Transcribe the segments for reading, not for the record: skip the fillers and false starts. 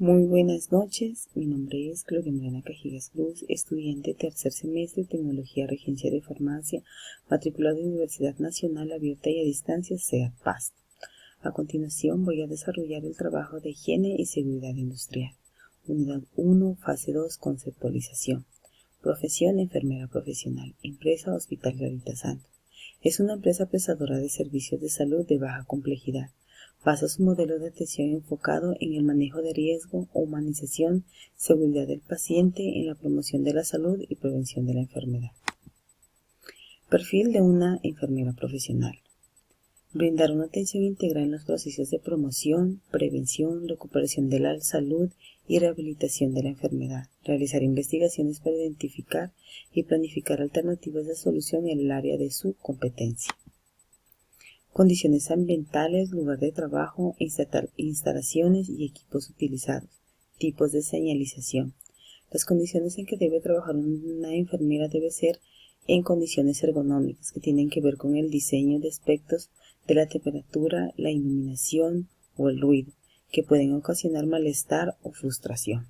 Muy buenas noches, mi nombre es Gloria Mariana Cajigas Cruz, estudiante tercer semestre de Tecnología Regencia de Farmacia, matriculado en Universidad Nacional Abierta y a Distancia SEAD Pasto. A continuación voy a desarrollar el trabajo de Higiene y Seguridad Industrial. Unidad 1, fase 2, conceptualización. Profesión, enfermera profesional. Empresa, Hospital Clarita Santos. Es una empresa prestadora de servicios de salud de baja complejidad. Basa su modelo de atención enfocado en el manejo de riesgo, humanización, seguridad del paciente, en la promoción de la salud y prevención de la enfermedad. Perfil de una enfermera profesional. Brindar una atención integral en los procesos de promoción, prevención, recuperación de la salud y rehabilitación de la enfermedad. Realizar investigaciones para identificar y planificar alternativas de solución en el área de su competencia. Condiciones ambientales, lugar de trabajo, instalaciones y equipos utilizados. Tipos de señalización. Las condiciones en que debe trabajar una enfermera debe ser en condiciones ergonómicas que tienen que ver con el diseño de aspectos de la temperatura, la iluminación o el ruido, que pueden ocasionar malestar o frustración.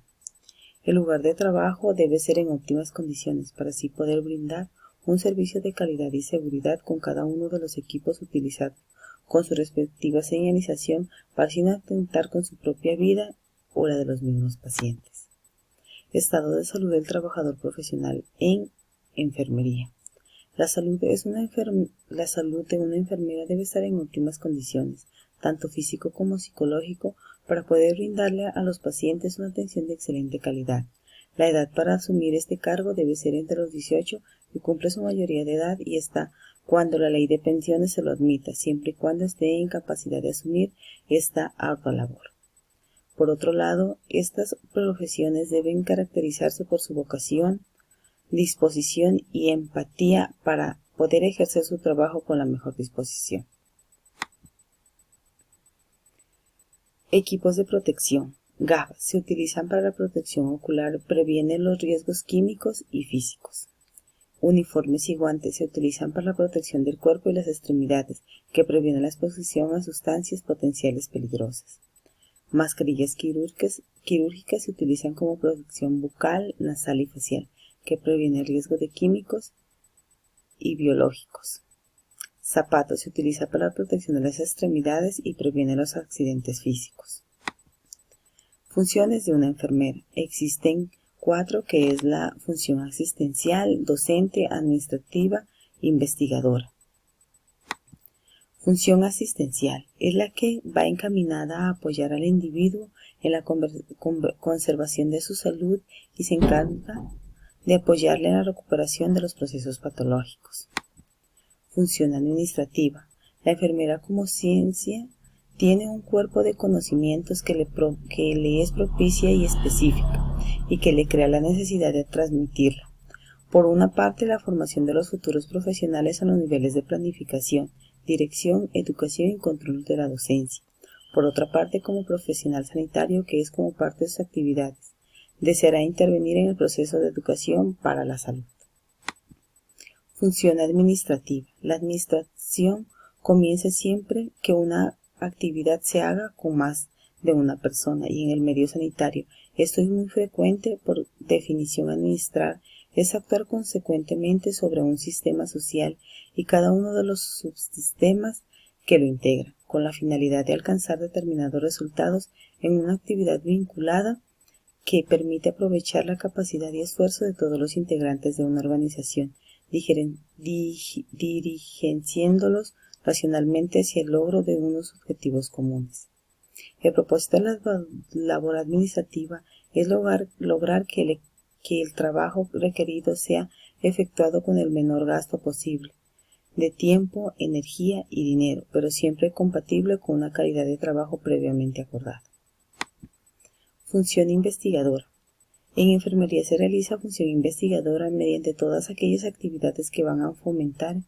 El lugar de trabajo debe ser en óptimas condiciones para así poder brindar un servicio de calidad y seguridad con cada uno de los equipos utilizados, con su respectiva señalización para así no atentar con su propia vida o la de los mismos pacientes. Estado de salud del trabajador profesional en enfermería. La salud de una enfermera debe estar en óptimas condiciones, tanto físico como psicológico, para poder brindarle a los pacientes una atención de excelente calidad. La edad para asumir este cargo debe ser entre los 18 y cumple su mayoría de edad y está cuando la ley de pensiones se lo admita, siempre y cuando esté en capacidad de asumir esta ardua labor. Por otro lado, estas profesiones deben caracterizarse por su vocación, disposición y empatía para poder ejercer su trabajo con la mejor disposición. Equipos de protección. Gafas se utilizan para la protección ocular, previenen los riesgos químicos y físicos. Uniformes y guantes se utilizan para la protección del cuerpo y las extremidades, que previenen la exposición a sustancias potenciales peligrosas. Mascarillas quirúrgicas se utilizan como protección bucal, nasal y facial, que previene el riesgo de químicos y biológicos. Zapatos se utiliza para la protección de las extremidades y previene los accidentes físicos. Funciones de una enfermera. Existen 4, que es la función asistencial, docente, administrativa, investigadora. Función asistencial es la que va encaminada a apoyar al individuo en la conservación de su salud y se encarga de apoyarle en la recuperación de los procesos patológicos. Función administrativa. La enfermera como ciencia tiene un cuerpo de conocimientos que le es propicia y específica y que le crea la necesidad de transmitirla. Por una parte, la formación de los futuros profesionales a los niveles de planificación, dirección, educación y control de la docencia. Por otra parte, como profesional sanitario, que es como parte de sus actividades, deseará intervenir en el proceso de educación para la salud. Función administrativa. La administración comienza siempre que una actividad se haga con más de una persona y en el medio sanitario esto es muy frecuente. Por definición, administrar es actuar consecuentemente sobre un sistema social y cada uno de los subsistemas que lo integran, con la finalidad de alcanzar determinados resultados en una actividad vinculada que permite aprovechar la capacidad y esfuerzo de todos los integrantes de una organización, dirigiéndolos racionalmente hacia el logro de unos objetivos comunes. El propósito de la labor administrativa es lograr que el trabajo requerido sea efectuado con el menor gasto posible de tiempo, energía y dinero, pero siempre compatible con una calidad de trabajo previamente acordada. Función investigadora. En enfermería se realiza función investigadora mediante todas aquellas actividades que van a fomentar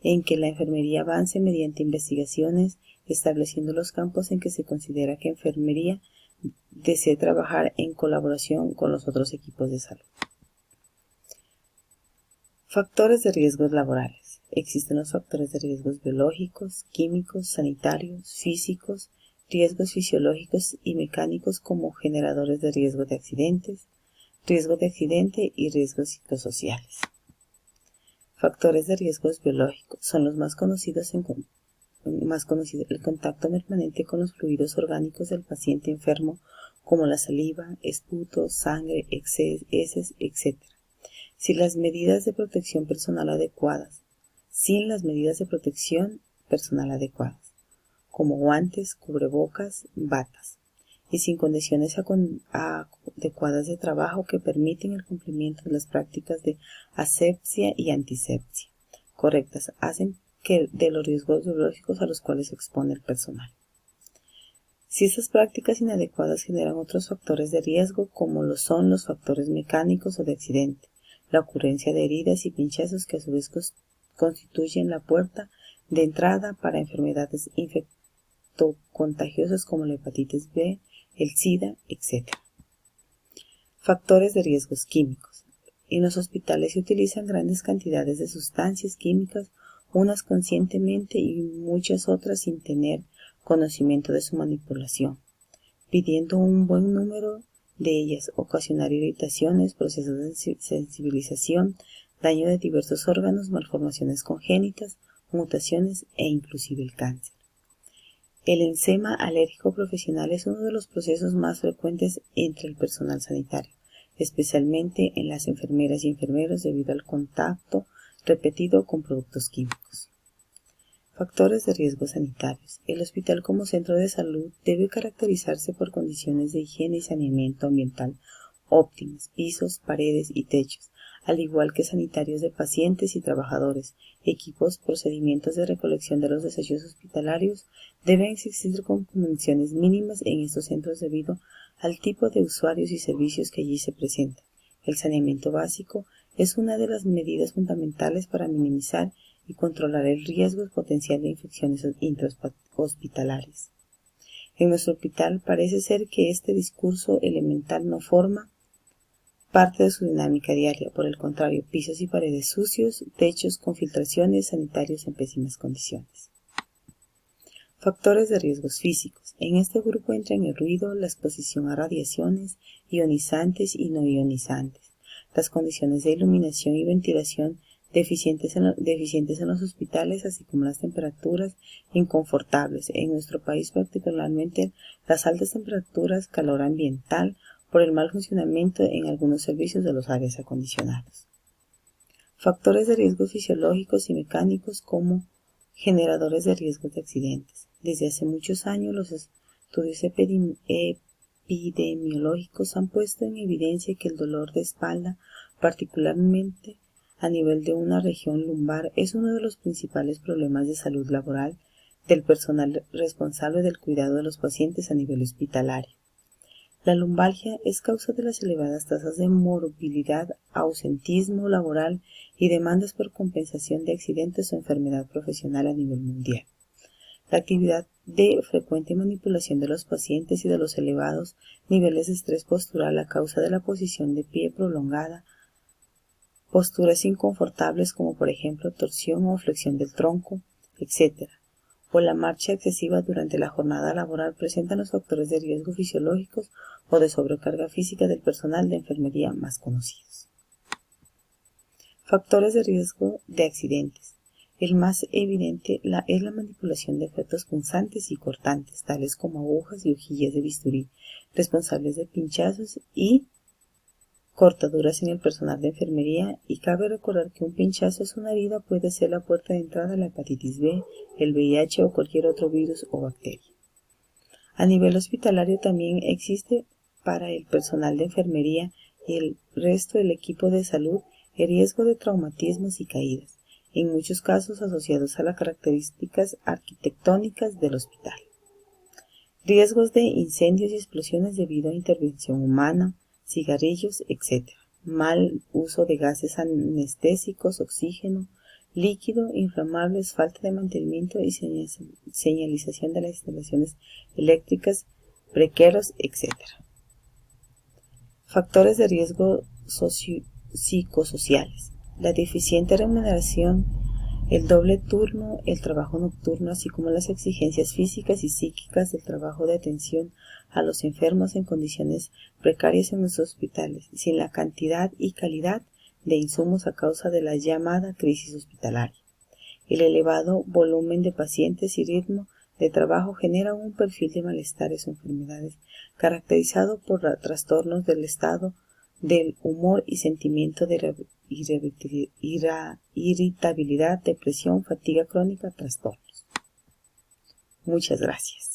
en que la enfermería avance mediante investigaciones, estableciendo los campos en que se considera que enfermería desea trabajar en colaboración con los otros equipos de salud. Factores de riesgos laborales. Existen los factores de riesgos biológicos, químicos, sanitarios, físicos, riesgos fisiológicos y mecánicos como generadores de riesgo de accidentes, riesgo de accidente y riesgos psicosociales. Factores de riesgos biológicos son los más conocidos. El contacto permanente con los fluidos orgánicos del paciente enfermo, como la saliva, esputo, sangre, heces, etc. Sin las medidas de protección personal adecuadas, como guantes, cubrebocas, batas, y sin condiciones adecuadas de trabajo que permiten el cumplimiento de las prácticas de asepsia y antisepsia correctas, hacen que de los riesgos biológicos a los cuales se expone el personal. Si estas prácticas inadecuadas generan otros factores de riesgo, como lo son los factores mecánicos o de accidente, la ocurrencia de heridas y pinchazos que a su vez constituyen la puerta de entrada para enfermedades infectocontagiosas como la hepatitis B, el SIDA, etc. Factores de riesgos químicos. En los hospitales se utilizan grandes cantidades de sustancias químicas, unas conscientemente y muchas otras sin tener conocimiento de su manipulación, pidiendo un buen número de ellas ocasionar irritaciones, procesos de sensibilización, daño de diversos órganos, malformaciones congénitas, mutaciones e inclusive el cáncer. El eczema alérgico profesional es uno de los procesos más frecuentes entre el personal sanitario, especialmente en las enfermeras y enfermeros debido al contacto repetido con productos químicos. Factores de riesgo sanitarios. El hospital como centro de salud debe caracterizarse por condiciones de higiene y saneamiento ambiental óptimas, pisos, paredes y techos, al igual que sanitarios de pacientes y trabajadores, equipos, procedimientos de recolección de los desechos hospitalarios deben existir con condiciones mínimas en estos centros debido al tipo de usuarios y servicios que allí se presentan. El saneamiento básico es una de las medidas fundamentales para minimizar y controlar el riesgo potencial de infecciones intrahospitalarias. En nuestro hospital parece ser que este discurso elemental no forma parte de su dinámica diaria, por el contrario, pisos y paredes sucios, techos con filtraciones, sanitarios en pésimas condiciones. Factores de riesgos físicos. En este grupo entran el ruido, la exposición a radiaciones ionizantes y no ionizantes, las condiciones de iluminación y ventilación deficientes en los hospitales, así como las temperaturas inconfortables. En nuestro país, particularmente, las altas temperaturas, calor ambiental, por el mal funcionamiento en algunos servicios de los aires acondicionados. Factores de riesgo fisiológicos y mecánicos como generadores de riesgos de accidentes. Desde hace muchos años, los estudios epidemiológicos han puesto en evidencia que el dolor de espalda, particularmente a nivel de una región lumbar, es uno de los principales problemas de salud laboral del personal responsable del cuidado de los pacientes a nivel hospitalario. La lumbalgia es causa de las elevadas tasas de morbilidad, ausentismo laboral y demandas por compensación de accidentes o enfermedad profesional a nivel mundial. La actividad de frecuente manipulación de los pacientes y de los elevados niveles de estrés postural a causa de la posición de pie prolongada, posturas inconfortables como por ejemplo torsión o flexión del tronco, etc., o la marcha excesiva durante la jornada laboral presentan los factores de riesgo fisiológicos o de sobrecarga física del personal de enfermería más conocidos. Factores de riesgo de accidentes. El más evidente es la manipulación de objetos punzantes y cortantes, tales como agujas y hojillas de bisturí, responsables de pinchazos y cortaduras en el personal de enfermería, y cabe recordar que un pinchazo es una herida, puede ser la puerta de entrada a la hepatitis B, el VIH o cualquier otro virus o bacteria. A nivel hospitalario también existe para el personal de enfermería y el resto del equipo de salud el riesgo de traumatismos y caídas, en muchos casos asociados a las características arquitectónicas del hospital. Riesgos de incendios y explosiones debido a intervención humana, cigarrillos, etc. Mal uso de gases anestésicos, oxígeno, líquido, inflamables, falta de mantenimiento y señalización de las instalaciones eléctricas, prequeros, etc. Factores de riesgo psicosociales. La deficiente remuneración El doble turno, el trabajo nocturno, así como las exigencias físicas y psíquicas del trabajo de atención a los enfermos en condiciones precarias en los hospitales, sin la cantidad y calidad de insumos a causa de la llamada crisis hospitalaria. El elevado volumen de pacientes y ritmo de trabajo genera un perfil de malestares o enfermedades caracterizado por trastornos del estado del humor y sentimiento de irritabilidad, depresión, fatiga crónica, trastornos. Muchas gracias.